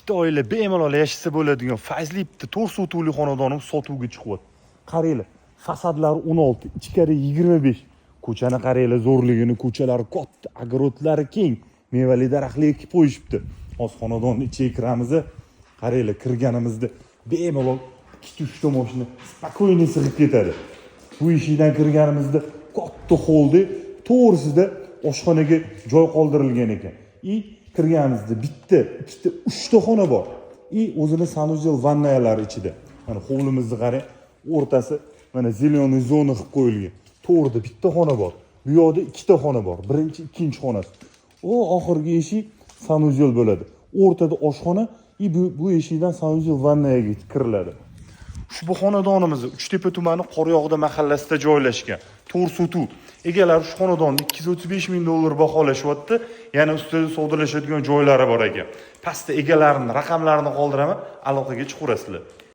ikkita oila bemalol yashasa bo'ladigan fayzli bitta 4 sotuvli xonadonim sotuvga chiqyapti. Qaranglar, fasadlari 16, ichkari 25. Ko'chani qaranglar zo'rligini, ko'chalari katta, огородlari keng, mevali daraxtlar ekib qo'yishibdi. Hozir xonadonni ichiga kiramiz. Qaranglar, kirganimizda bemalol 2-3 ta mashina spokойно sig'ib ketadi. Bu eshikdan kirganimizda katta holda to'g'risida oshxonaga joy qoldirilgan ekan. Kirganimizda bitta, ikkita, 3 ta xona bor. O'zini sanuzel vannayalari ichida. Mana hovlimizni qarang, o'rtasi mana zeleniy zona qilib qo'yilgan. To'g'rida bitta xona bor. Bu yoqda 2 ta xona bor. Birinchi, ikkinchi xonasi. Oxirgi eshik sanuzel bo'ladi. O'rtada oshxona, bu eshikdan sanuzel vannayaga kiriladi. Ushbu xonadonimiz Uchtepa tumani Qoryog'da mahallasida joylashgan. 4 sotuv. Egalari shu xonadonni 235 ming dollar baholashyapti. Yana ustida savdolashadigan joylari bor ekan. Pastda egalarini raqamlarini qoldiraman, aloqaga chiqaverasizlar.